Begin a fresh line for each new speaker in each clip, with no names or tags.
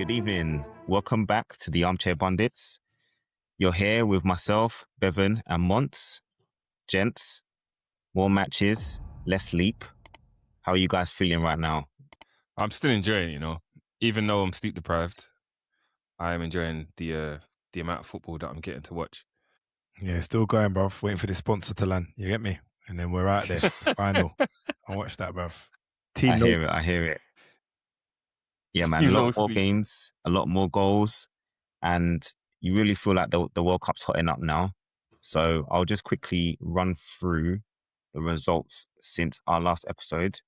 Good evening. Welcome back to the Armchair Pundits. You're here with myself, Bevan, and Monts. Gents, more matches, less sleep. How are you guys feeling right now?
I'm still enjoying it, you know. Even though I'm sleep deprived, I am enjoying the amount of football that I'm getting to watch.
Yeah, still going, bruv. Waiting for the sponsor to land. You get me? And then we're out there. Final. I watched that, bruv.
I hear it. Yeah, man. A lot more games, a lot more goals, and you really feel like the World Cup's hotting up now. So I'll just quickly run through the results since our last episode.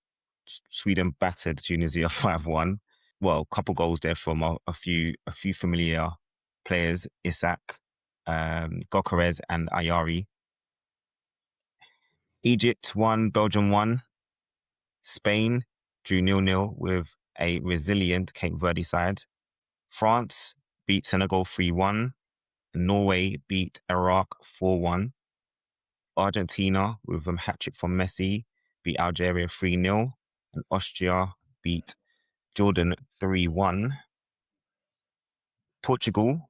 Sweden battered Tunisia 5-1. Well, a couple goals there from a few familiar players, Isak, Gyökeres and Ayari. Egypt won, Belgium won. Spain drew 0-0 with a resilient Cape Verde side. France beat Senegal 3-1. Norway beat Iraq 4-1. Argentina, with a hat-trick from Messi, beat Algeria 3-0. And Austria beat Jordan 3-1. Portugal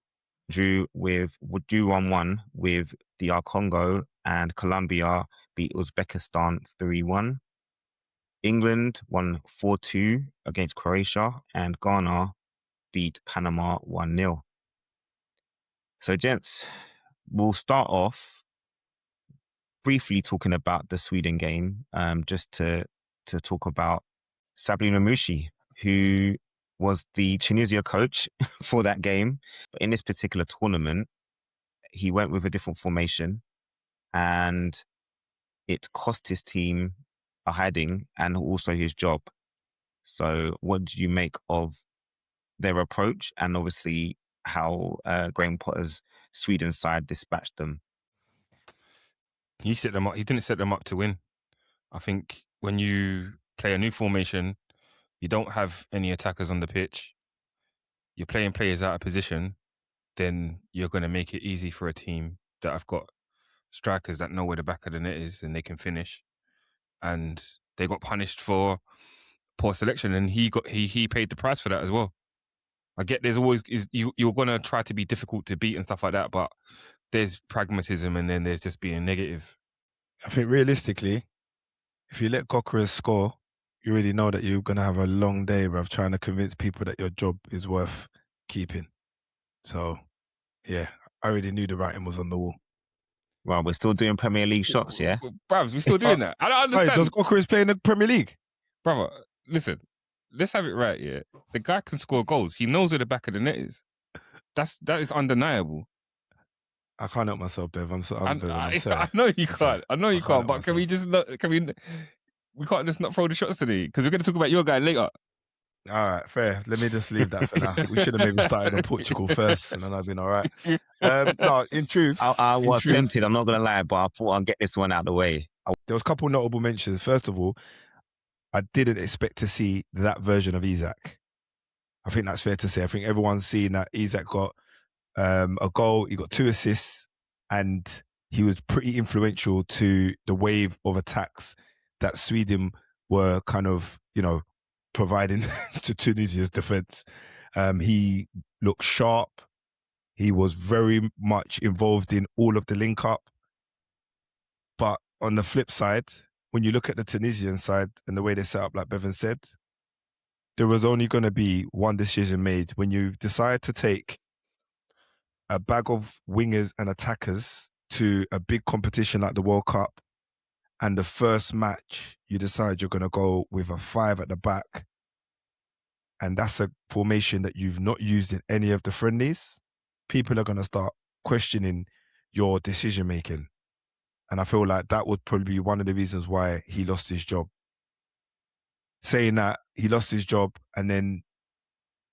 drew 1-1 with DR Congo, and Colombia beat Uzbekistan 3-1. England won 4-2 against Croatia, and Ghana beat Panama 1-0. So, gents, we'll start off briefly talking about the Sweden game, just to talk about Sabri Mamouchi, who was the Tunisia coach for that game. But in this particular tournament, he went with a different formation, and it cost his team a hiding and also his job. So what do you make of their approach and obviously how Graham Potter's Sweden side dispatched them?
He set them up. He didn't set them up to win. I think when you play a new formation, you don't have any attackers on the pitch, you're playing players out of position, then you're going to make it easy for a team that have got strikers that know where the back of the net is and they can finish. And they got punished for poor selection, and he paid the price for that as well. I get there's always you're going to try to be difficult to beat and stuff like that, but there's pragmatism and then there's just being negative.
I think realistically, if you let Gyökeres score, you already know that you're going to have a long day, bruv, trying to convince people that your job is worth keeping. So, yeah, I already knew the writing was on the wall.
Well, we're still doing Premier League shots, yeah?
Bravs, we're still doing that. I don't understand.
Hey, does Gyökeres play in the Premier League?
Brother, listen, let's have it right, yeah? The guy can score goals. He knows where the back of the net is. That is undeniable.
I can't help myself, Bev. I'm sorry.
I know you can't. I know you can't. But can we just not? We can't just not throw the shots today because we're going to talk about your guy later.
All right, fair. Let me just leave that for now. We should have maybe started on Portugal first, and then I've been all right. No, in truth,
I was tempted. I'm not going to lie, but I thought I'll get this one out of the way.
There was a couple notable mentions. First of all, I didn't expect to see that version of Isak. I think that's fair to say. I think everyone's seen that Isak got a goal, he got 2 assists, and he was pretty influential to the wave of attacks that Sweden were kind of, providing to Tunisia's defence. He looked sharp. He was very much involved in all of the link-up. But on the flip side, when you look at the Tunisian side and the way they set up, like Bevan said, there was only going to be one decision made. When you decide to take a bag of wingers and attackers to a big competition like the World Cup, and the first match, you decide you're going to go with a 5 at the back, and that's a formation that you've not used in any of the friendlies, people are going to start questioning your decision-making. And I feel like that would probably be one of the reasons why he lost his job. Saying that, he lost his job, and then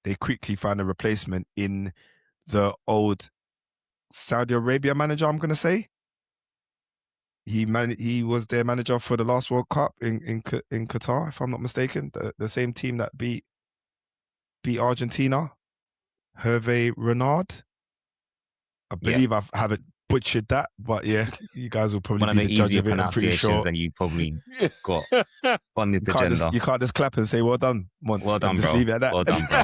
they quickly found a replacement in the old Saudi Arabia manager, I'm going to say. He was their manager for the last World Cup in Qatar, if I'm not mistaken. The same team that beat Argentina. Hervé Renard. I believe I have it butchered that, but yeah, you guys will probably
One of
be
the
the judge
easier
of it. I'm pretty
pronunciations
sure
that you probably got on this
you can't
agenda.
just clap and say well done once.
Well done,
and just
bro.
leave it at that.
Well done, bro.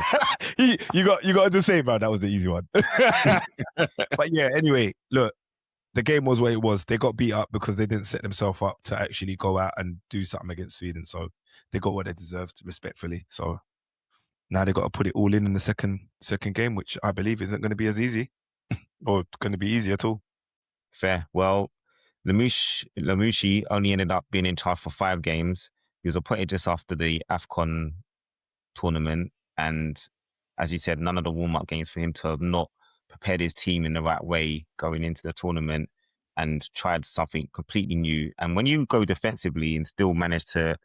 you got to just say, bro, that was the easy one. But yeah, anyway, look, the game was what it was. They got beat up because they didn't set themselves up to actually go out and do something against Sweden. So they got what they deserved, respectfully. So now they got to put it all in the second game, which I believe isn't going to be as easy or going to be easy at all.
Fair. Well, Lamouchi only ended up being in charge for 5 games. He was appointed just after the AFCON tournament. And as you said, none of the warm-up games for him to have not prepared his team in the right way going into the tournament and tried something completely new. And when you go defensively and still manage to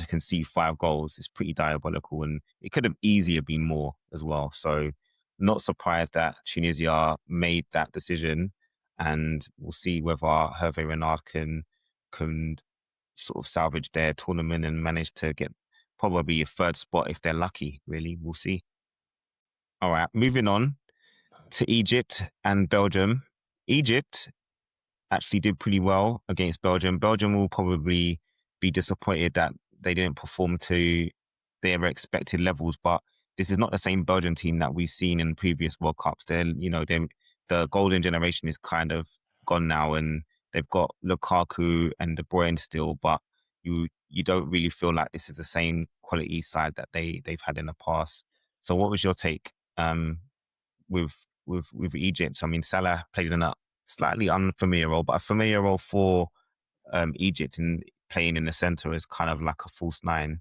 concede 5 goals, it's pretty diabolical. And it could have easier been more as well. So not surprised that Tunisia made that decision. And we'll see whether Hervé Renard can sort of salvage their tournament and manage to get probably a 3rd spot if they're lucky, really. We'll see. All right, moving on to Egypt and Belgium. Egypt actually did pretty well against Belgium. Belgium will probably be disappointed that they didn't perform to their expected levels, but this is not the same Belgian team that we've seen in previous World Cups. The golden generation is kind of gone now, and they've got Lukaku and De Bruyne still, but you don't really feel like this is the same quality side that they've had in the past. So what was your take with Egypt? I mean, Salah played in a slightly unfamiliar role, but a familiar role for Egypt, in playing in the centre is kind of like a false 9.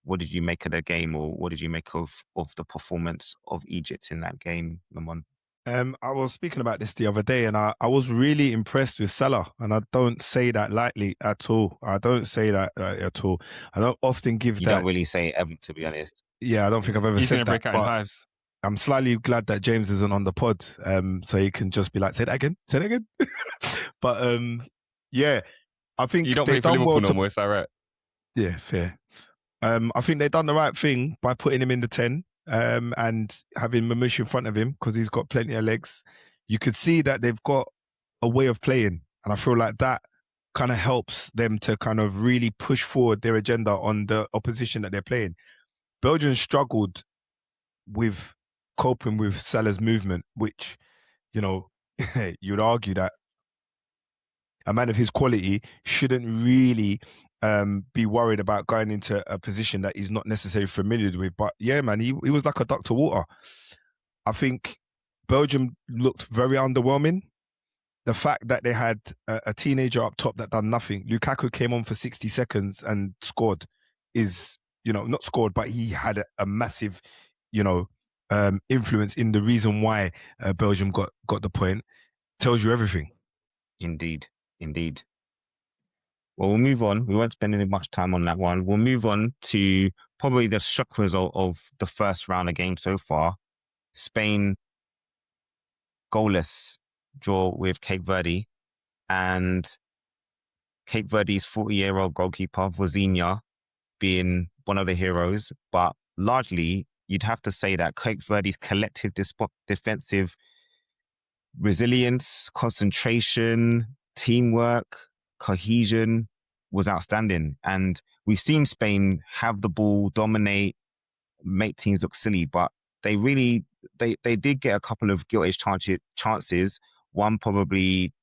What did you make of the game, or what did you make of the performance of Egypt in that game, Lamont?
I was speaking about this the other day, and I was really impressed with Salah, and I don't say that lightly at all. I don't say that at all. I don't often give
You
that.
don't really say it ever, to be honest.
Yeah, I don't think I've ever
He's
said
going to
that.
break out in hives.
I'm slightly glad that James isn't on the pod, so he can just be like, say that again. But yeah, I think
You don't
they've
play for
done
Liverpool
well
no more, is that right?
Yeah, fair. I think they've done the right thing by putting him in the 10 and having Mamouche in front of him because he's got plenty of legs. You could see that they've got a way of playing, and I feel like that kind of helps them to kind of really push forward their agenda on the opposition that they're playing. Belgium struggled with coping with Salah's movement, which, you know, you'd argue that a man of his quality shouldn't really be worried about going into a position that he's not necessarily familiar with. But yeah, man, he was like a duck to water. I think Belgium looked very underwhelming. The fact that they had a teenager up top that done nothing. Lukaku came on for 60 seconds and scored is, not scored, but he had a massive, influence in the reason why Belgium got the point. Tells you everything.
Indeed. Well, we'll move on. We won't spend any much time on that one. We'll move on to probably the shock result of the first round of games so far. Spain goalless draw with Cape Verde, and Cape Verde's 40-year-old goalkeeper, Vozinha, being one of the heroes. But largely, you'd have to say that Cape Verde's collective defensive resilience, concentration, teamwork, cohesion was outstanding. And we've seen Spain have the ball, dominate, make teams look silly, but they really, they did get a couple of gilt-edged chances. One probably,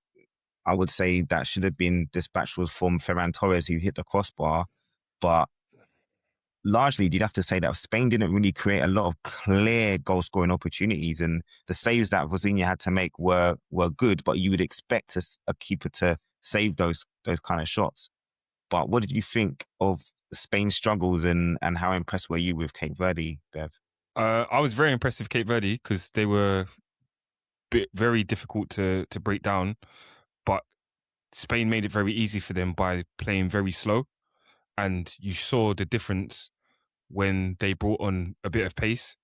I would say, that should have been dispatched was from Ferran Torres, who hit the crossbar. But largely, you'd have to say that Spain didn't really create a lot of clear goal-scoring opportunities, and the saves that Vozinha had to make were good, but you would expect a keeper to save those kind of shots. But what did you think of Spain's struggles, and how impressed were you with Cape Verde, Bev?
I was very impressed with Cape Verde because they were very difficult to break down, but Spain made it very easy for them by playing very slow. And you saw the difference when they brought on a bit of pace,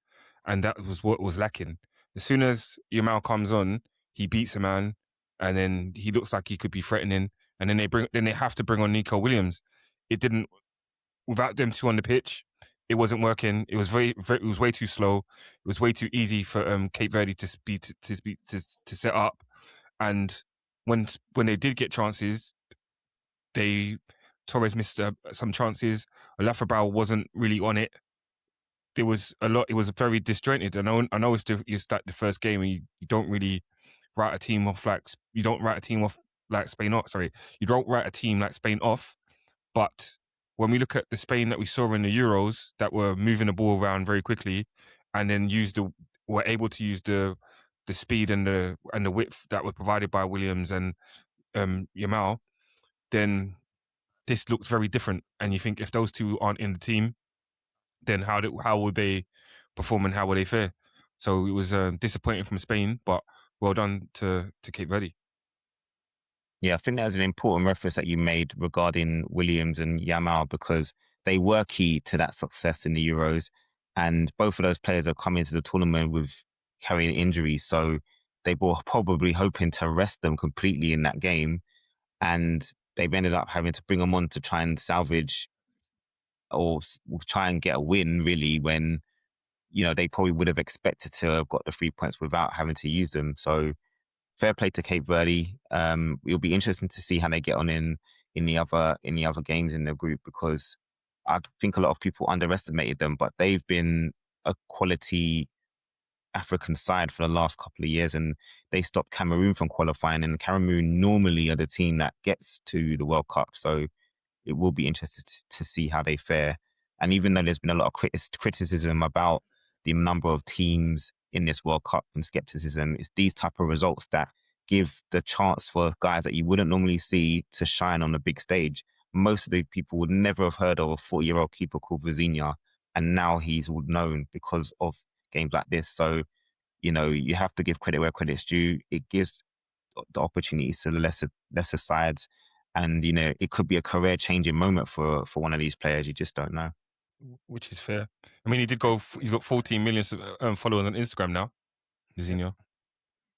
and that was what was lacking. As soon as Yamal comes on, he beats a man, and then he looks like he could be threatening. And then they have to bring on Nico Williams. It didn't, without them two on the pitch, it wasn't working. It was it was way too slow. It was way too easy for Cape Verde to set up, and when they did get chances, Torres missed some chances. Olafabao wasn't really on it. There was a lot. It was very disjointed. I know it's like the first game, and you don't really write a team off like you don't write a team off like Spain off. Sorry, you don't write a team like Spain off. But when we look at the Spain that we saw in the Euros, that were moving the ball around very quickly, and then were able to use the speed and the width that were provided by Williams and Yamal, then this looks very different. And you think if those two aren't in the team, then how will they perform and how will they fare? So it was disappointing from Spain, but well done to Cape Verde.
Yeah, I think that was an important reference that you made regarding Williams and Yamal, because they were key to that success in the Euros. And both of those players have come into the tournament with carrying injuries. So they were probably hoping to rest them completely in that game. And they've ended up having to bring them on to try and salvage or try and get a win, really, when, they probably would have expected to have got the 3 points without having to use them. So fair play to Cape Verde. It'll be interesting to see how they get on in the other games in the group, because I think a lot of people underestimated them, but they've been a quality African side for the last couple of years, and they stopped Cameroon from qualifying, and Cameroon normally are the team that gets to the World Cup. So it will be interesting to see how they fare. And even though there's been a lot of criticism about the number of teams in this World Cup and skepticism, it's these type of results that give the chance for guys that you wouldn't normally see to shine on the big stage. Most of the people would never have heard of a 40-year-old keeper called Vozinha, and now he's known because of games like this. So, you have to give credit where credit's due. It gives the opportunities to the lesser sides, and it could be a career-changing moment for one of these players. You just don't know.
Which is fair. I mean, he's got 14 million followers on Instagram now, Vozinha.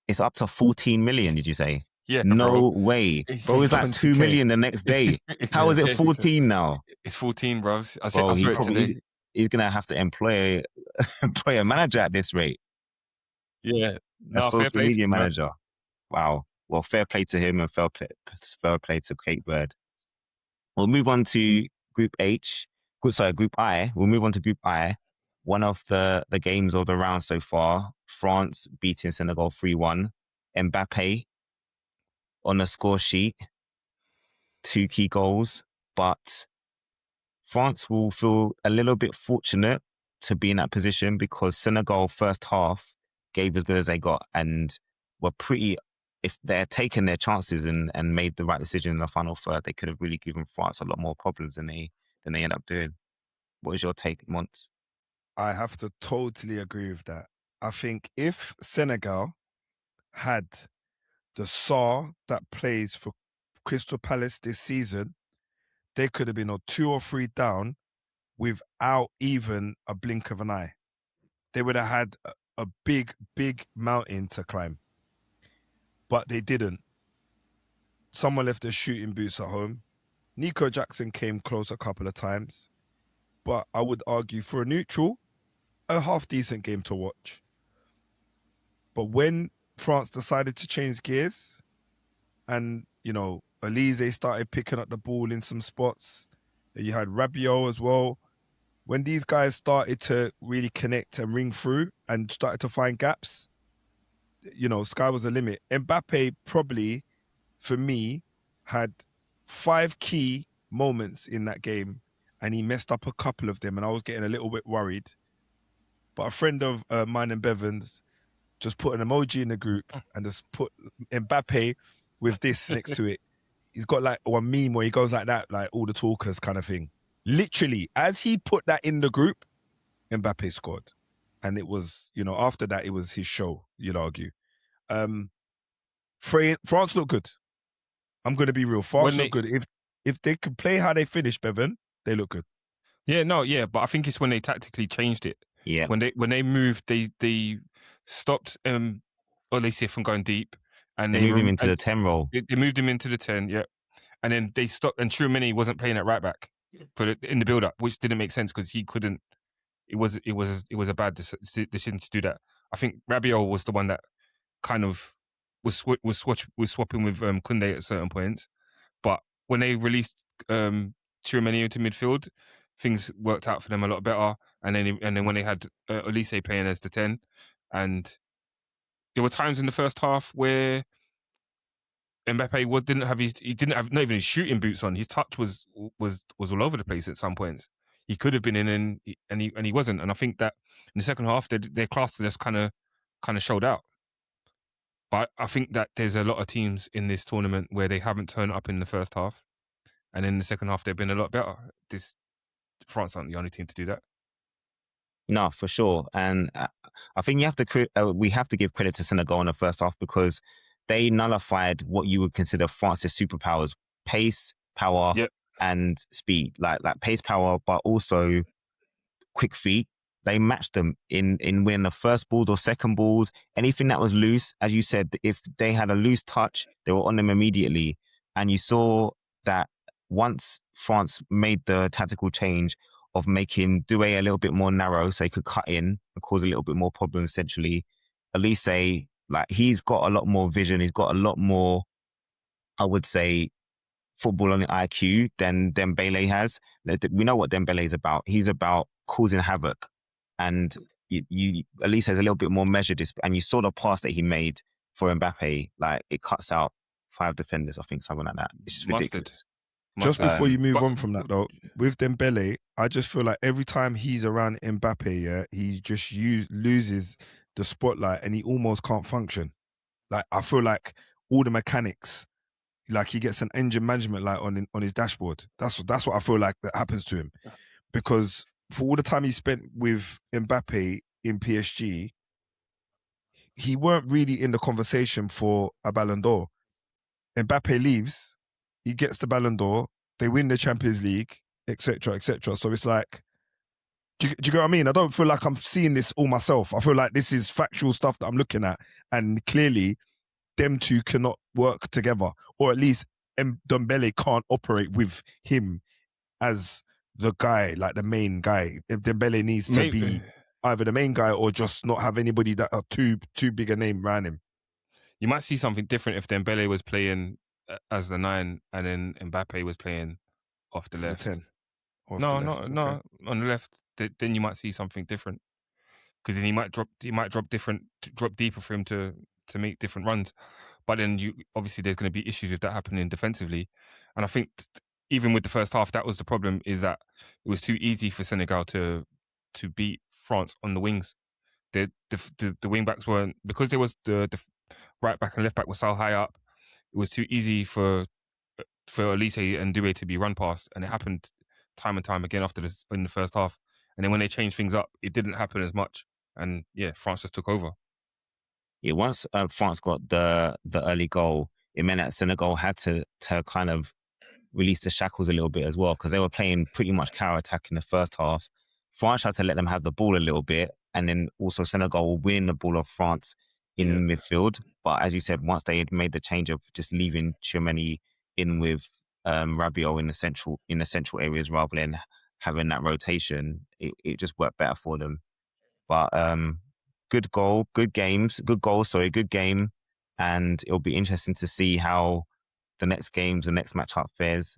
It's up to 14 million, did you say?
Yeah,
no way. Bro, it's like 2 million the next day. How is it 14 now?
It's 14, bro. I
Bro,
saw it today.
He's going to have to employ a manager at this rate.
Yeah.
A social media manager. Wow. Well, fair play to him and fair play to Cape Verde. We'll move on to Group I. We'll move on to Group I. One of the games of the round so far, France beating Senegal 3-1. Mbappé on the score sheet, 2 key goals, but France will feel a little bit fortunate to be in that position, because Senegal first half gave as good as they got and were if they're taking their chances and made the right decision in the final third, they could have really given France a lot more problems than they end up doing. What is your take, Mons?
I have to totally agree with that. I think if Senegal had the Sarr that plays for Crystal Palace this season, they could have been on 2 or 3 down without even a blink of an eye. They would have had a big, big mountain to climb. But they didn't. Someone left their shooting boots at home. Nico Jackson came close a couple of times. But I would argue for a neutral, a half-decent game to watch. But when France decided to change gears and, Elise started picking up the ball in some spots, you had Rabiot as well. When these guys started to really connect and ring through and started to find gaps, sky was the limit. Mbappé probably, for me, had 5 key moments in that game, and he messed up a couple of them, and I was getting a little bit worried. But a friend of mine and Bevan's just put an emoji in the group and just put Mbappé with this next to it. He's got like one meme where he goes like that, like all the talkers kind of thing. Literally, as he put that in the group, Mbappé scored. And it was, after that, it was his show, you'd argue. France look good. I'm going to be real. France look good. If they could play how they finished, Bevan, they look good.
Yeah, no, yeah, but I think it's when they tactically changed it.
Yeah.
When they moved, they stopped Olise from going deep, and
they moved him into the 10 role.
They moved him into the 10, yeah, and then they stopped. And Tchouaméni wasn't playing at right back in the build up, which didn't make sense because he couldn't. It was a bad decision to do that. I think Rabiot was the one that kind of swapping with Koundé at certain points, but when they released Tchouaméni into midfield, things worked out for them a lot better. And then when they had Olise playing as the 10, and there were times in the first half where Mbappé didn't have not even his shooting boots on. His touch was all over the place at some points. He could have been in and he wasn't. And I think that in the second half their class just kind of showed out. But I think that there's a lot of teams in this tournament where they haven't turned up in the first half, and in the second half they've been a lot better. France aren't the only team to do that.
No, for sure. And I think we have to give credit to Senegal in the first half because they nullified what you would consider France's superpowers: pace, power, and speed. Like pace, power, but also quick feet. They matched them in winning the first balls or second balls. Anything that was loose, as you said, if they had a loose touch, they were on them immediately. And you saw that once France made the tactical change of making Doué a little bit more narrow so he could cut in and cause a little bit more problems, essentially, Olise, he's got a lot more vision. He's got a lot more, I would say, football on the IQ than Dembele has. We know what Dembele is about. He's about causing havoc. And Olise is a little bit more measured. And you saw the pass that he made for Mbappé. It cuts out 5 defenders, I think, something like that. It's just ridiculous.
Just before you move on from that, though, with Dembele, I just feel like every time he's around Mbappé, he just loses the spotlight and he almost can't function. I feel like all the mechanics, he gets an engine management light on his dashboard. That's what I feel like that happens to him. Because for all the time he spent with Mbappé in PSG, he weren't really in the conversation for a Ballon d'Or. Mbappé leaves, he gets the Ballon d'Or, they win the Champions League, etc., etc. So it's like, do you get what I mean? I don't feel like I'm seeing this all myself. I feel like this is factual stuff that I'm looking at, and clearly them two cannot work together, or at least Dembele can't operate with him as the guy, the main guy. If Dembele needs to be either the main guy or just not have anybody that are too big a name around him.
You might see something different if Dembele was playing as the 9 and then Mbappé was playing off the left.
The 10.
No, on the left. Then you might see something different because then he might drop deeper for him to make different runs. But then obviously there's going to be issues with that happening defensively, and I think even with the first half, that was the problem, is that it was too easy for Senegal to beat France on the wings. The wing backs weren't, because there was the right back and left back were so high up. It was too easy for Olise and Doué to be run past, and it happened time and time again in the first half. And then when they changed things up, it didn't happen as much, and France just took over.
Yeah, once France got the early goal, it meant that Senegal had to kind of release the shackles a little bit as well, because they were playing pretty much counter-attack in the first half. France had to let them have the ball a little bit, and then also Senegal will win the ball of France in midfield. But as you said, once they had made the change of just leaving Tchouaméni in with Rabiot in the central areas rather than having that rotation, it just worked better for them. But good goal, good game, and it'll be interesting to see how the next matchup fares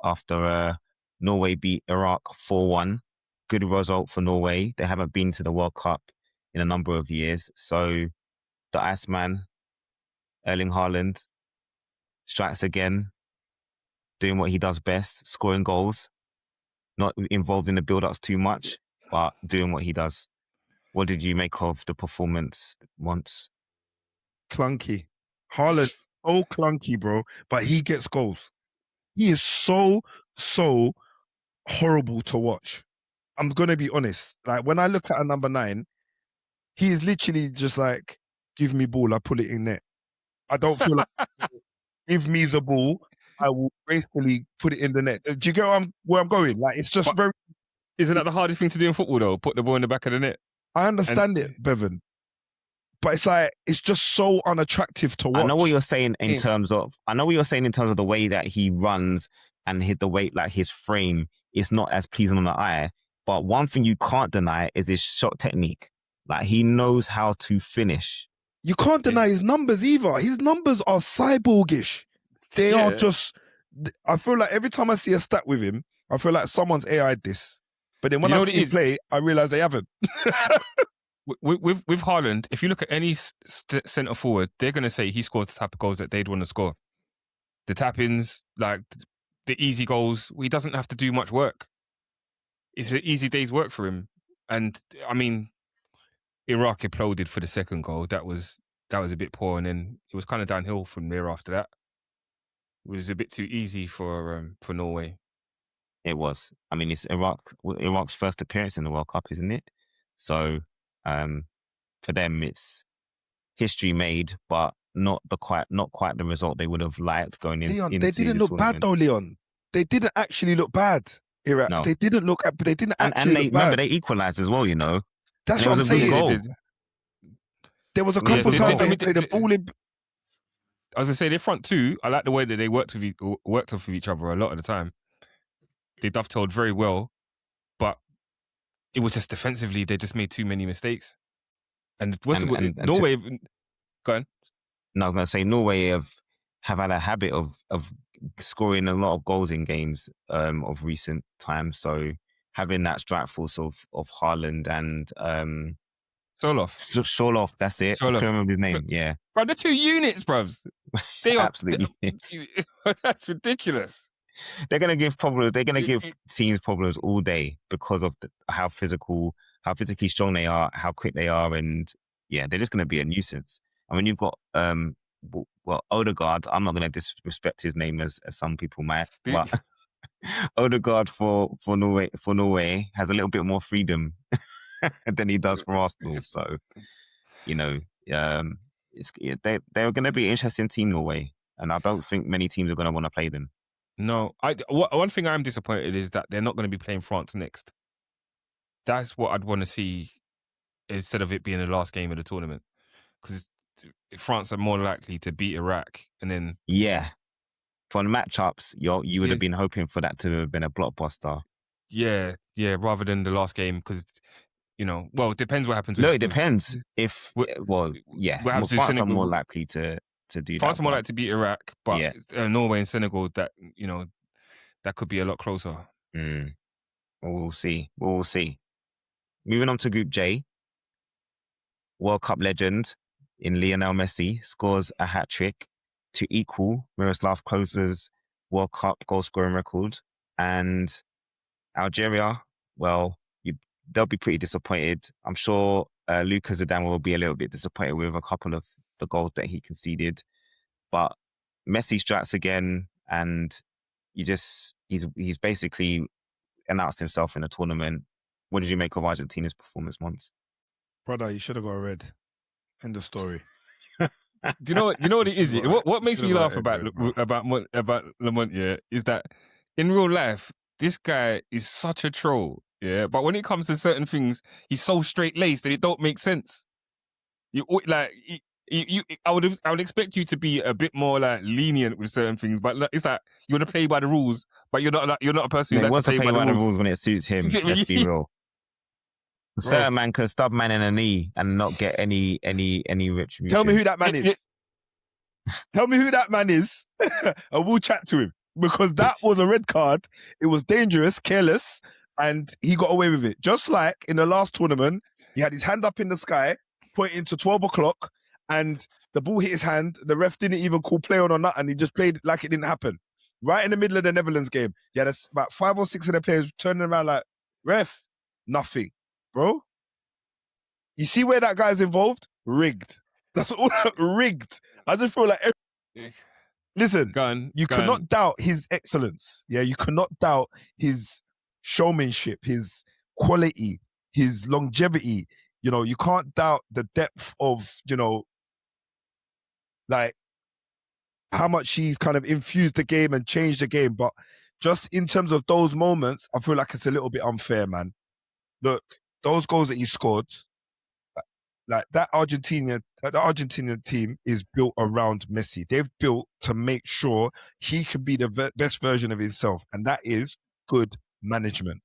after Norway beat Iraq 4-1. Good result for Norway. They haven't been to the World Cup in a number of years. So the Iceman, Erling Haaland, strikes again, doing what he does best, scoring goals, not involved in the build-ups too much, but doing what he does. What did you make of the performance once?
Clunky. Haaland, so clunky, bro. But he gets goals. He is so horrible to watch. I'm going to be honest. When I look at a number 9, he is literally just give me ball, I pull it in net. I don't feel like give me the ball, I will gracefully put it in the net. Do you get where I'm going? It's just very...
Isn't that the hardest thing to do in football, though? Put the ball in the back of the net?
I understand it, Bevan. But it's just so unattractive to watch.
I know what you're saying in terms of the way that he runs and the way, his frame is not as pleasing on the eye. But one thing you can't deny is his shot technique. He knows how to finish.
you can't deny his numbers either. His numbers are cyborgish. They are just. I feel like every time I see a stat with him, I feel like someone's AI'd this. But then when I see him play, I realize they haven't.
with Haaland, if you look at any centre forward, they're going to say he scores the type of goals that they'd want to score. The tap-ins, like the easy goals, he doesn't have to do much work. It's an easy day's work for him. And I mean, Iraq imploded for the second goal. That was a bit poor, and then it was kind of downhill from there after that. It was a bit too easy for Norway.
It was. I mean, it's Iraq's first appearance in the World Cup, isn't it? So for them, it's history made, but not quite the result they would have liked going in.
Leon, they didn't look bad though, Leon. They didn't actually look bad. Iraq. No. They didn't look bad. They didn't actually look bad.
Remember, they equalised as well. You know,
that's what I'm saying. There was a couple of times they played the ball in.
I was gonna say their front two. I like the way that they worked off of each other a lot of the time. They dovetailed very well, but it was just defensively they just made too many mistakes. And Norway? Go on.
No, I was gonna say Norway have had a habit of scoring a lot of goals in games of recent times. So having that strike force of Haaland and Soloff, that's it. I can't remember his name. Yeah,
bro, they're two units, bruvs. They are
absolutely.
That's ridiculous.
They're gonna give problems. They're gonna give teams problems all day because of how physically strong they are, how quick they are, and yeah, they're just gonna be a nuisance. I mean, you've got Østigård. I'm not gonna disrespect his name as some people might, but Østigård for Norway has a little bit more freedom than he does for Arsenal. So, you know, they're going to be an interesting team, Norway, and I don't think many teams are going to want to play them.
No, one thing I'm disappointed is that they're not going to be playing France next. That's what I'd want to see instead of it being the last game of the tournament, because France are more likely to beat Iraq, and then
for the matchups, you would have been hoping for that to have been a blockbuster.
Yeah, rather than the last game, because it depends what happens.
It depends. France are more likely to do
France
that.
are more likely to beat Iraq, but Norway and Senegal, that could be a lot closer.
We'll see. Moving on to Group J, World Cup legend in Lionel Messi scores a hat-trick to equal Miroslav Klose's World Cup goal-scoring record. And Algeria, they'll be pretty disappointed. I'm sure Luka Zidane will be a little bit disappointed with a couple of the goals that he conceded. But Messi strikes again, and he's basically announced himself in the tournament. What did you make of Argentina's performance, Mons?
Brother, you should have got a red. End of story.
Do you know what it is? What makes me laugh about Lamont, is that in real life, this guy is such a troll, but when it comes to certain things, he's so straight-laced that it don't make sense. I would expect you to be a bit more like lenient with certain things, but it's like you want to play by the rules, but you're not a person who wants to play by the rules
when it suits him. Let's be real. Certain man can stub man in a knee and not get any retribution.
Tell me who that man is. Tell me who that man is, and we'll chat to him, because that was a red card. It was dangerous, careless, and he got away with it. Just like in the last tournament, he had his hand up in the sky, pointing to 12 o'clock, and the ball hit his hand. The ref didn't even call play on or nothing. And he just played like it didn't happen. Right in the middle of the Netherlands game, he had about 5 or 6 of the players turning around like, ref, nothing. Bro, you see where that guy's involved? Rigged. That's all. Rigged. I just feel like... Listen, you cannot doubt his excellence. Yeah, you cannot doubt his showmanship, his quality, his longevity. You can't doubt the depth of, like how much he's kind of infused the game and changed the game. But just in terms of those moments, I feel like it's a little bit unfair, man. Look, those goals that he scored, like the Argentina team is built around Messi. They've built to make sure he can be the best version of himself. And that is good management.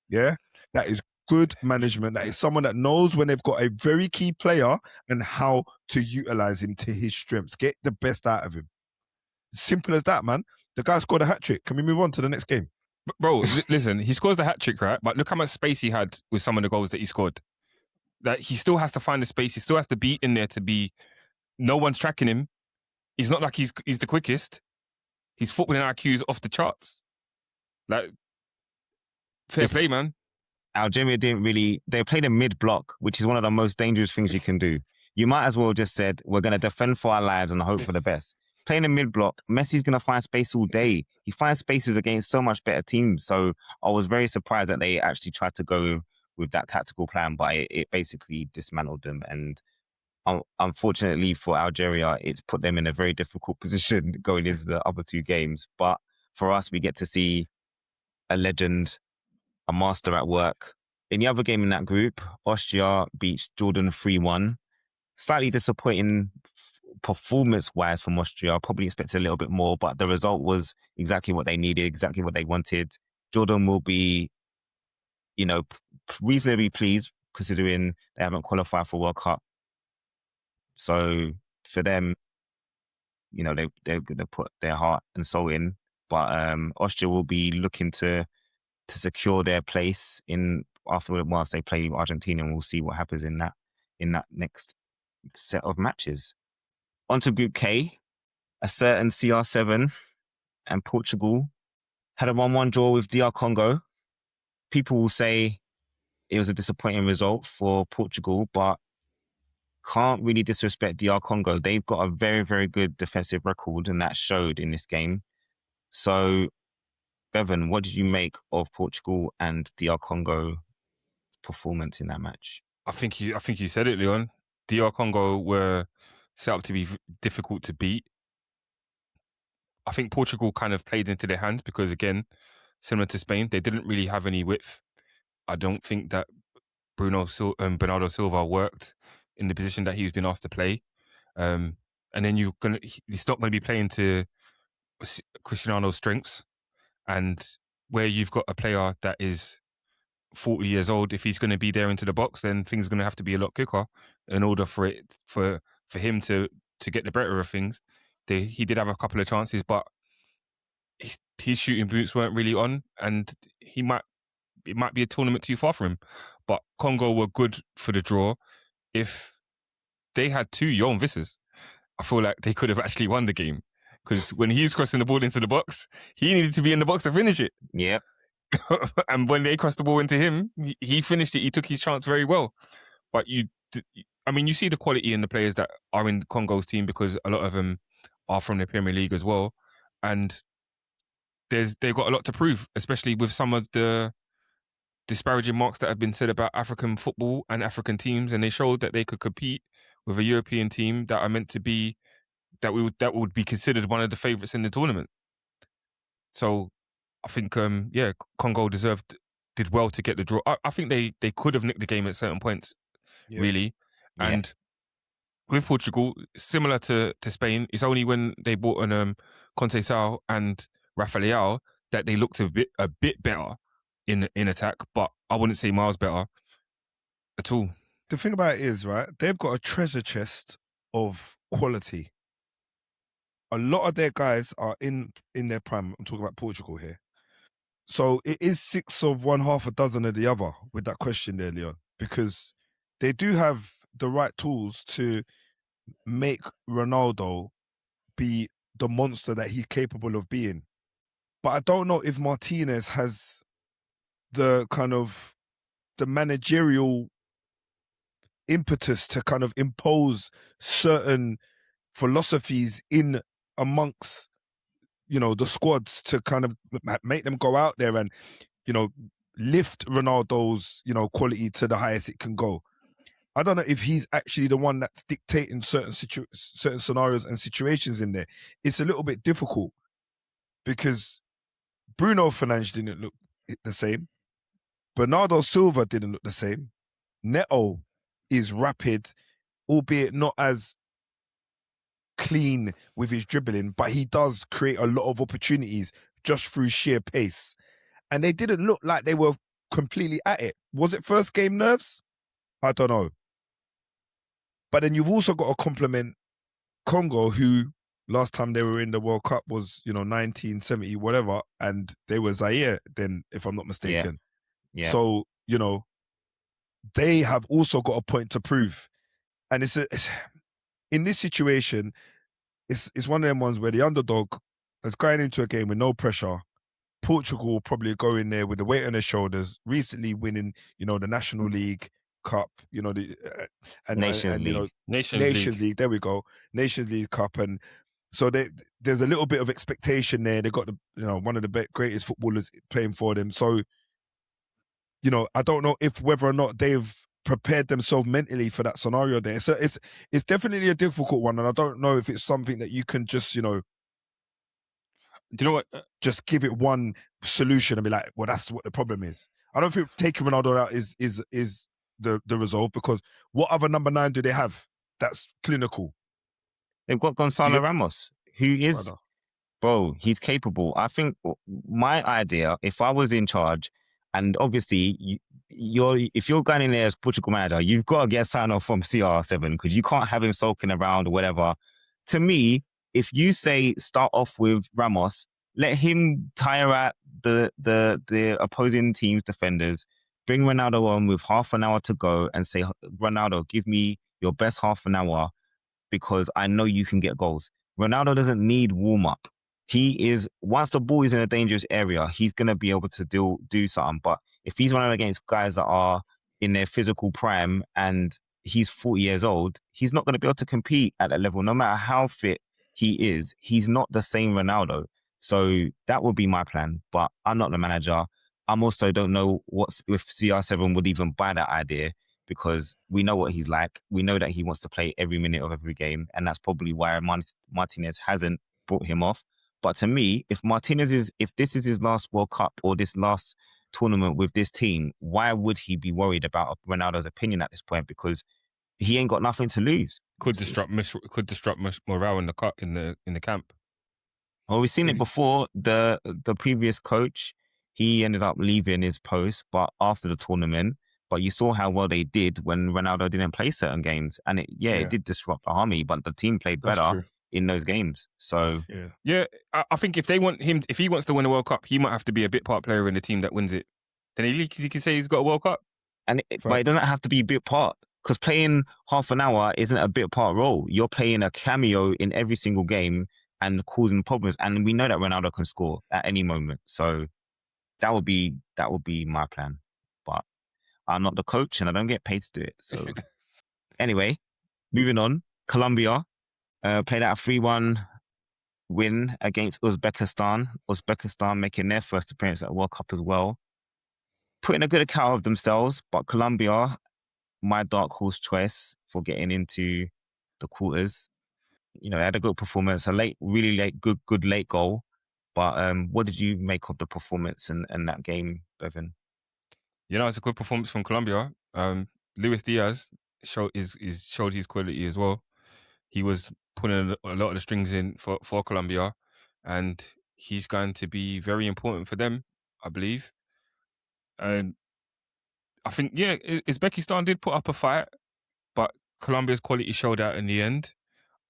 Yeah? That is good management. That is someone that knows when they've got a very key player and how to utilize him to his strengths. Get the best out of him. Simple as that, man. The guy scored a hat-trick. Can we move on to the next game?
Bro, listen, he scores the hat-trick, right? But look how much space he had with some of the goals that he scored. That he still has to find the space. He still has to be in there to be... No one's tracking him. He's not like he's the quickest. His footballing IQ is off the charts. Like, fair play, man.
Algeria didn't really... They played a mid-block, which is one of the most dangerous things you can do. You might as well just said, we're going to defend for our lives and hope for the best. Playing a mid-block, Messi's going to find space all day. He finds spaces against so much better teams. So I was very surprised that they actually tried to go with that tactical plan, but it basically dismantled them. And unfortunately for Algeria, it's put them in a very difficult position going into the other two games. But for us, we get to see a legend, a master at work. In the other game in that group, Austria beats Jordan 3-1. Slightly disappointing performance-wise from Austria. I probably expected a little bit more, but the result was exactly what they needed, exactly what they wanted. Jordan will be, reasonably pleased considering they haven't qualified for World Cup. So for them, they're going to put their heart and soul in. But Austria will be looking to secure their place whilst they play Argentina, and we'll see what happens in that next set of matches. On to Group K, a certain CR7 and Portugal had a 1-1 draw with DR Congo. People will say it was a disappointing result for Portugal, but can't really disrespect DR Congo. They've got a very, very good defensive record, and that showed in this game. So, Bevan, what did you make of Portugal and DR Congo performance in that match?
I think you said it, Leon. DR Congo were set up to be difficult to beat. I think Portugal kind of played into their hands because, again, similar to Spain, they didn't really have any width. I don't think that Bernardo Silva worked in the position that he was being asked to play. And then he's not going to be playing to Cristiano's strengths. And where you've got a player that is 40 years old, if he's going to be there into the box, then things are going to have to be a lot quicker in order for him to get the better of things. He did have a couple of chances, but his shooting boots weren't really on, and it might be a tournament too far for him. But Congo were good for the draw. If they had two Johan Vissers, I feel like they could have actually won the game. Because when he's crossing the ball into the box, he needed to be in the box to finish it.
Yeah.
And when they crossed the ball into him, he finished it. He took his chance very well. But you see the quality in the players that are in Congo's team, because a lot of them are from the Premier League as well. And they've got a lot to prove, especially with some of the disparaging marks that have been said about African football and African teams. And they showed that they could compete with a European team that are meant to be, that would be considered one of the favourites in the tournament. So I think, Congo did well to get the draw. I think they could have nicked the game at certain points, really.
Yeah.
And with Portugal, similar to Spain, it's only when they brought on Conceição and Rafael that they looked a bit better in attack, but I wouldn't say miles better at all.
The thing about it is, right, they've got a treasure chest of quality. A lot of their guys are in their prime. I'm talking about Portugal here. So it is 6 of one, half a dozen of the other with that question there, Leon, because they do have the right tools to make Ronaldo be the monster that he's capable of being. But I don't know if Martinez has the kind of the managerial impetus to kind of impose certain philosophies in amongst, the squads to kind of make them go out there and, lift Ronaldo's, quality to the highest it can go. I don't know if he's actually the one that's dictating certain scenarios and situations in there. It's a little bit difficult because Bruno Fernandes didn't look the same. Bernardo Silva didn't look the same. Neto is rapid, albeit not as clean with his dribbling, but he does create a lot of opportunities just through sheer pace. And they didn't look like they were completely at it. was it first game nerves? I don't know. But then you've also got to compliment Congo, who last time they were in the World Cup was, 1970, whatever, and they were Zaire then, if I'm not mistaken.
Yeah.
So, they have also got a point to prove. And it's in this situation, it's one of them ones where the underdog is going into a game with no pressure. Portugal will probably go in there with the weight on their shoulders, recently winning, the National League Cup,
Nations League.
Nations League. There we go. Nations League Cup. And so there's a little bit of expectation there. They got one of the greatest footballers playing for them. So, I don't know whether or not they've prepared themselves mentally for that scenario there. So it's definitely a difficult one. And I don't know if it's something that you can just,
do you know what?
Just give it one solution and be like, well, that's what the problem is. I don't think taking Ronaldo out is the resolve, because what other number 9 do they have that's clinical?
They've got Gonzalo Ramos, who is, bro, he's capable. I think my idea, if I was in charge, and obviously if you're going in there as Portugal manager, you've got to get sign off from CR7, because you can't have him sulking around or whatever. To me, if you say start off with Ramos, let him tire out the opposing team's defenders, bring Ronaldo on with half an hour to go and say, Ronaldo, give me your best half an hour, because I know you can get goals. Ronaldo doesn't need warm-up. He is, once the ball is in a dangerous area, he's going to be able to do something. But if he's running against guys that are in their physical prime and he's 40 years old, he's not going to be able to compete at that level, no matter how fit he is. He's not the same Ronaldo. So that would be my plan. But I'm not the manager. I'm also don't know if CR7 would even buy that idea, because we know what he's like. We know that he wants to play every minute of every game. And that's probably why Martinez hasn't brought him off. But to me, if this is his last World Cup or this last tournament with this team, why would he be worried about Ronaldo's opinion at this point? Because he ain't got nothing to lose.
Could disrupt morale in the camp.
Well, we've seen it before. The previous coach, he ended up leaving his post, but after the tournament. But you saw how well they did when Ronaldo didn't play certain games, and it did disrupt the army. But the team played better in those games. So
I think if he wants to win a World Cup, he might have to be a bit part player in the team that wins it. Then he can say he's got a World Cup.
But it doesn't have to be a bit part, because playing half an hour isn't a bit part role. You're playing a cameo in every single game and causing problems. And we know that Ronaldo can score at any moment. So that would be my plan. But I'm not the coach and I don't get paid to do it. So anyway, moving on. Colombia played out a 3-1 win against Uzbekistan. Uzbekistan making their first appearance at the World Cup as well. Putting a good account of themselves, but Colombia, my dark horse choice for getting into the quarters. They had a good performance, really late, good late goal. But what did you make of the performance and that game, Bevan?
It's a good performance from Colombia. Luis Diaz showed his quality as well. He was putting a lot of the strings in for Colombia, and he's going to be very important for them, I believe. And I think, Uzbekistan did put up a fight, but Colombia's quality showed out in the end.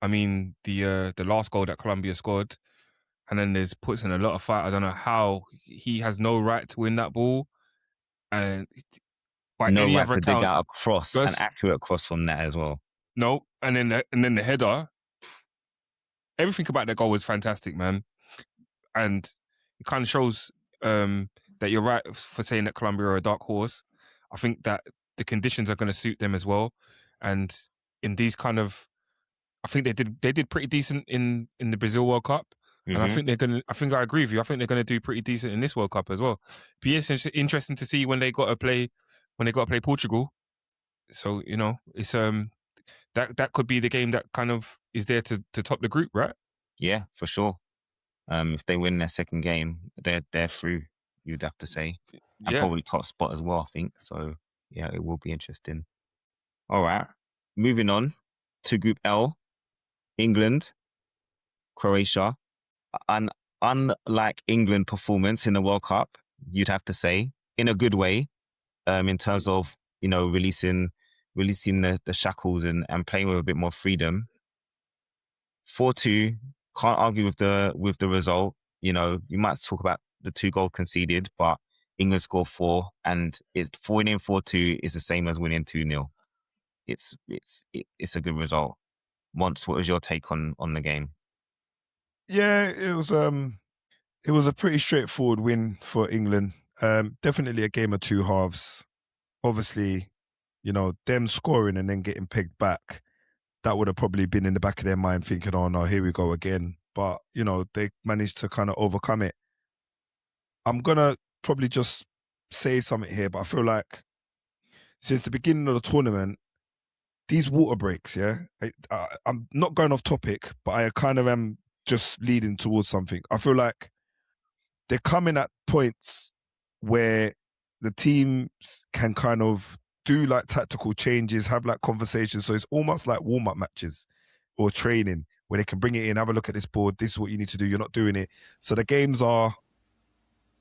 I mean, the last goal that Colombia scored, Hernandez puts in a lot of fight. I don't know how he has no right to win that ball. And by
no
any
right
other
to
account,
dig out a cross, an accurate cross from that as well.
No, and then the header. Everything about the goal was fantastic, man, and it kind of shows that you're right for saying that Colombia are a dark horse. I think that the conditions are going to suit them as well, and in these kind of, I think they did pretty decent in the Brazil World Cup. And I think I agree with you. I think they're going to do pretty decent in this World Cup as well. Be interesting to see when they got to play Portugal. So it's that could be the game that kind of is there to top the group, right?
Yeah, for sure. If they win their second game, they're through. You'd have to say, and probably top spot as well, I think. So yeah, it will be interesting. All right, moving on to Group L, England, Croatia. An unlike England performance in the World Cup, you'd have to say, in a good way. in terms of, releasing the shackles and playing with a bit more freedom. 4-2, can't argue with the result. You might talk about the 2 goals conceded, but England scored 4, and it's winning 4-2 is the same as winning 2-0. It's a good result. Mons, what was your take on the game?
Yeah, it was a pretty straightforward win for England. Definitely a game of 2 halves. Obviously, them scoring and then getting pegged back, that would have probably been in the back of their mind thinking, oh no, here we go again. But, they managed to kind of overcome it. I'm going to probably just say something here, but I feel like since the beginning of the tournament, these water breaks, I'm not going off topic, but I kind of am just leading towards something. I feel like they're coming at points where the teams can kind of do like tactical changes, have like conversations. So it's almost like warm-up matches or training where they can bring it in, have a look at this board, this is what you need to do, you're not doing it. So the games are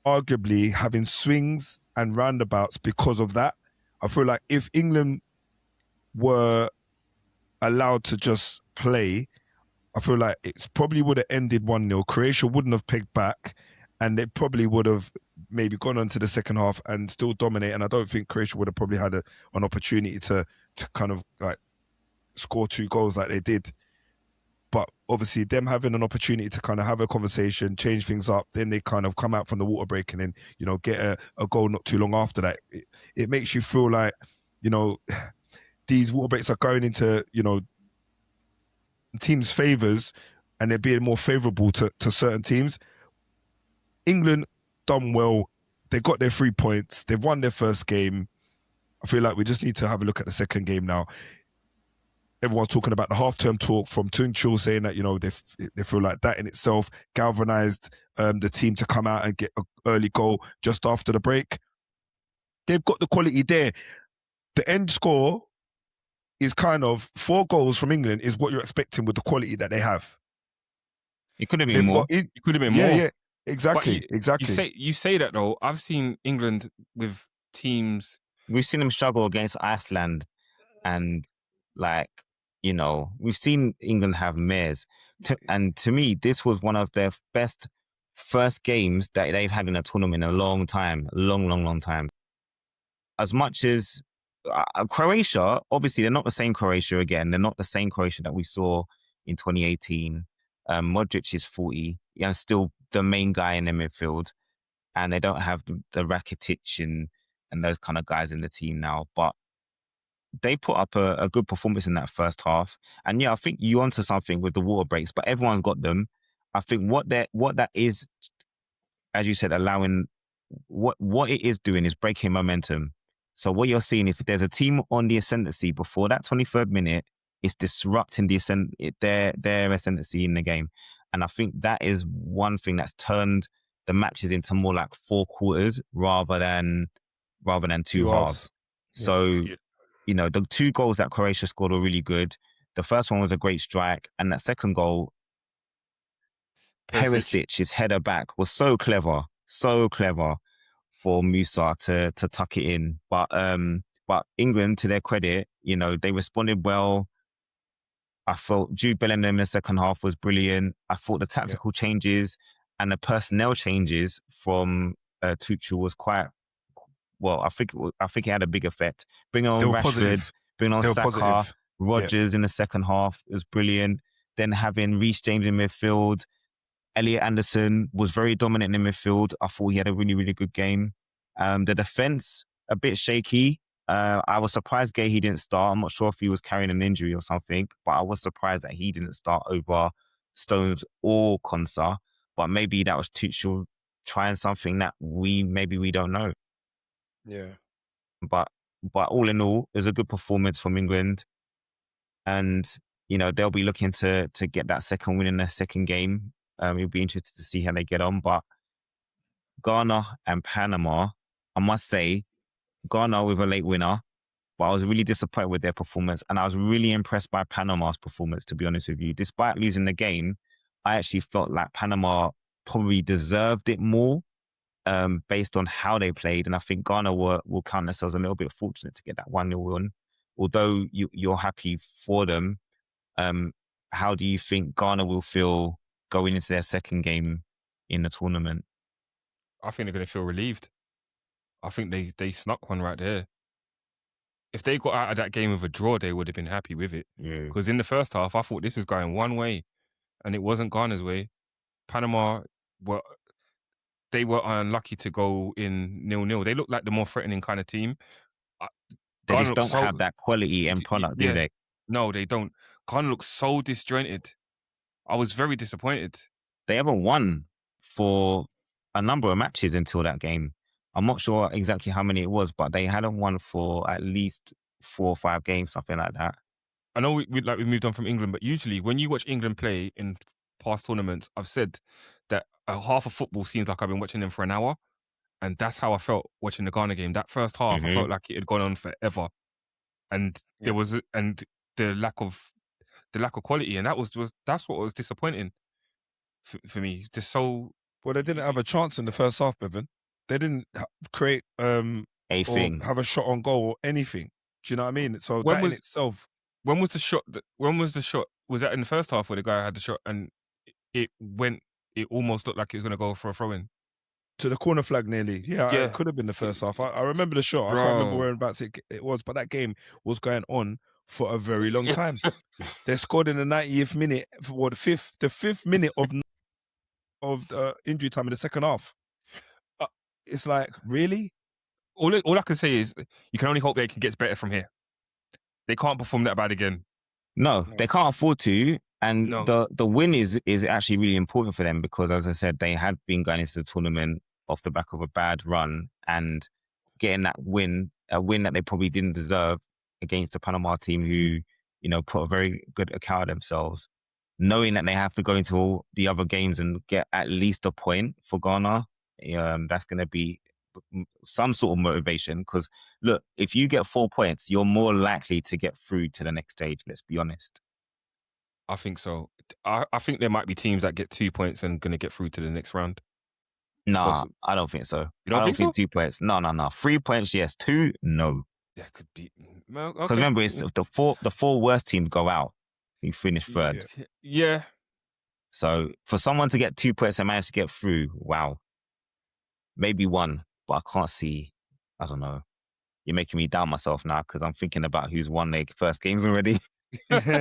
arguably having swings and roundabouts because of that. I feel like if England were allowed to just play, I feel like it probably would have ended 1-0. Croatia wouldn't have pegged back, and they probably would have maybe gone on to the second half and still dominate. And I don't think Croatia would have probably had an opportunity to kind of like score 2 goals like they did. But obviously them having an opportunity to kind of have a conversation, change things up, then they kind of come out from the water break and then, get a goal not too long after that. It makes you feel like, these water breaks are going into, teams' favours and they're being more favourable to certain teams. England done well. They got their 3 points. They've won their first game. I feel like we just need to have a look at the second game now. Everyone's talking about the half-term talk from Tunisia saying that, they feel like that in itself galvanised the team to come out and get an early goal just after the break. They've got the quality there. The end score is kind of 4 goals from England is what you're expecting with the quality that they have.
It could have been more.
It could have been more.
Yeah, exactly.
You say that though. I've seen England with teams.
We've seen them struggle against Iceland, and we've seen England have mares. And to me, this was one of their best first games that they've had in a tournament in a long time, long time. As much as Croatia, obviously, they're not the same Croatia again. They're not the same Croatia that we saw in 2018. Modric is 40, and still the main guy in the midfield. And they don't have the Rakitic and those kind of guys in the team now. But they put up a good performance in that first half. And yeah, I think you onto something with the water breaks, but everyone's got them. I think what that is, as you said, allowing what it is doing is breaking momentum. So what you're seeing, if there's a team on the ascendancy before that 23rd minute, it's disrupting their ascendancy in the game. And I think that is one thing that's turned the matches into more like 4 quarters rather than 2 halves. So, the 2 goals that Croatia scored were really good. The first one was a great strike. And that second goal, Perisic's header back was so clever for Musa to tuck it in. But England, to their credit, they responded well. I thought Jude Bellingham in the second half was brilliant. I thought the tactical changes and the personnel changes from Tuchel was quite well. I think it had a big effect. Bringing on Rashford, bringing on Saka, Rodgers in the second half was brilliant. Then having Reece James in midfield. Elliot Anderson was very dominant in midfield. I thought he had a really, really good game. The defence, a bit shaky. I was surprised Gahey didn't start. I'm not sure if he was carrying an injury or something, but I was surprised that he didn't start over Stones or Konsa. But maybe that was Tuchel trying something that we don't know.
Yeah.
But all in all, it was a good performance from England. And, they'll be looking to get that second win in their second game. It'll be interesting to see how they get on. But Ghana and Panama, I must say, Ghana with a late winner, but I was really disappointed with their performance. And I was really impressed by Panama's performance, to be honest with you. Despite losing the game, I actually felt like Panama probably deserved it more. based on how they played. And I think Ghana will count themselves a little bit fortunate to get that 1-0 win. Although you're happy for them, how do you think Ghana will feel going into their second game in the tournament?
I think they're going to feel relieved. I think they snuck one right there. If they got out of that game with a draw, they would have been happy with it.
Yeah.
Because in the first half, I thought this was going one way, and it wasn't Ghana's way. Panama were unlucky to go in 0-0. They look like the more threatening kind of team.
They
Ghana
just don't have that quality and product, do they?
No, they don't. Ghana looks so disjointed. I was very disappointed.
They haven't won for a number of matches until that game. I'm not sure exactly how many it was, but they hadn't won for at least 4 or 5 games, something like that.
I know we moved on from England, but usually when you watch England play in past tournaments, I've said that half of football seems like I've been watching them for an hour, and that's how I felt watching the Ghana game. That first half, I felt like it had gone on forever, and there was the lack of quality, and that's what was disappointing for me. Just so
Well, they didn't have a chance in the first half, Bevan. They didn't create
a
or
thing,
have a shot on goal or anything. Do you know what I mean? So
When
that
was-
in itself,
When was the shot? When was the shot? Was that in the first half where the guy had the shot and it went? It almost looked like he was going to go for a throw-in.
to the corner flag nearly. Yeah,
Yeah.
it could have been the first half. I remember the shot. I can't remember
Bro.
whereabouts it was, but that game was going on for a very long time. They scored in the 90th minute, or the fifth minute of the injury time in the second half. It's like, really?
All I can say is you can only hope that it gets better from here. They can't perform that bad again.
No, they can't afford to. And
No.
the win is actually really important for them because, as I said, they had been going into the tournament off the back of a bad run, and getting that win, a win that they probably didn't deserve against the Panama team who, put a very good account of themselves, knowing that they have to go into all the other games and get at least a point for Ghana, that's going to be some sort of motivation because, look, if you get 4 points, you're more likely to get through to the next stage, let's be honest.
I think so. I think there might be teams that get 2 points and going to get through to the next round.
Nah,
possible.
I don't think so.
You don't
I don't
think so?
2 points. No. 3 points, yes. 2, no.
That could be. Well,
Because
okay.
remember, it's the four worst teams go out. You finish third.
Yeah.
So for someone to get 2 points and manage to get through, wow. Maybe 1, but I can't see. I don't know. You're making me doubt myself now because I'm thinking about who's won their first games already. But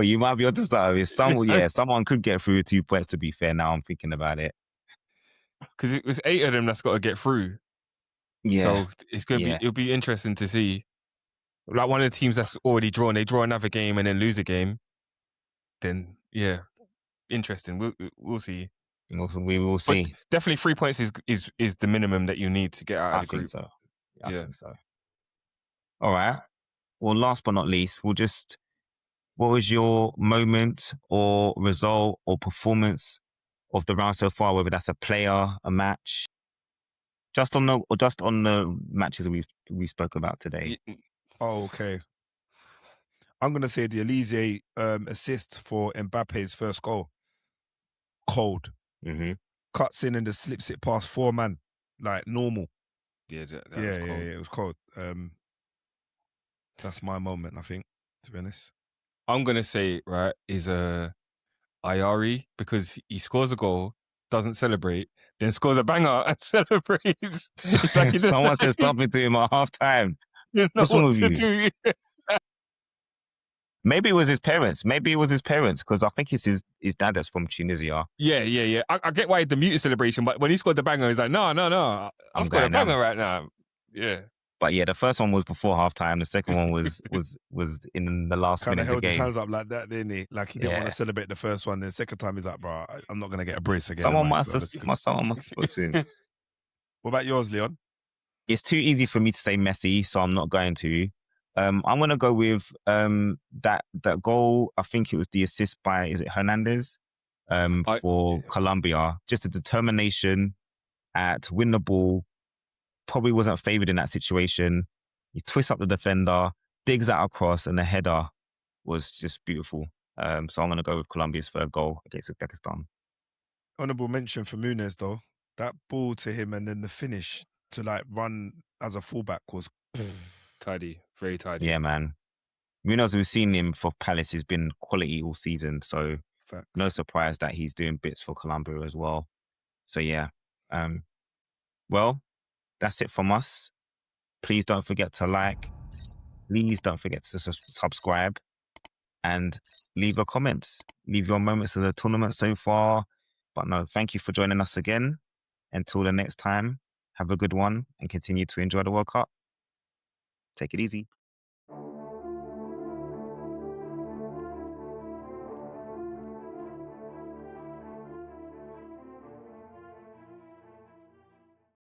you might be able to start with someone could get through 2 points. To be fair, now I'm thinking about it.
Because it was 8 of them that's got to get through.
Yeah.
So it's gonna be. It'll be interesting to see. Like one of the teams that's already drawn, they draw another game and then lose a game. Then interesting. We'll see.
We will see.
But definitely 3 points is the minimum that you need to get out of the group.
I think so. All right. Well, last but not least, what was your moment or result or performance of the round so far? Whether that's a player, a match, just on the matches we spoke about today.
Oh, okay. I'm gonna say the Elise assist for Mbappe's first goal. Cold.
Mm-hmm.
Cuts in and just slips it past 4 man, like normal.
Yeah, that was cold.
Yeah, it was cold. That's my moment, I think, to be honest.
I'm gonna say is Ayari because he scores a goal, doesn't celebrate, then scores a banger and celebrates.
Someone said something to him at half time.
What's
wrong with you? Maybe it was his parents. Because I think it's his dad that's from Tunisia.
Yeah. I get why the muted celebration, but when he scored the banger, he's like, no. I scored a banger right now. Yeah.
But yeah, the first one was before halftime. The second one was in the last
Kind
minute
of
of the
held his
game.
hands up like that, didn't he? Like he didn't want to celebrate the first one. Then the second time he's like, bro, I'm not gonna get a brace again.
Someone must have spoke to him.
What about yours, Leon?
It's too easy for me to say Messi, so I'm not going to. I'm going to go with that goal. I think it was the assist by, is it Hernandez? For Colombia. Just a determination to win the ball. Probably wasn't favoured in that situation. He twists up the defender, digs out across, and the header was just beautiful. So I'm going to go with Colombia's third goal against Uzbekistan.
honourable mention for Muniz though. That ball to him and then the finish to like run as a fullback was
tidy, very tidy.
Yeah, man. Munoz, we've seen him for Palace. He's been quality all season. So
facts.
no surprise that he's doing bits for Colombia as well. So yeah. Well, that's it from us. Please don't forget to like. Please don't forget to subscribe and leave your comments. Leave your moments of the tournament so far. But no, thank you for joining us again. Until the next time, have a good one and continue to enjoy the World Cup. Take it easy.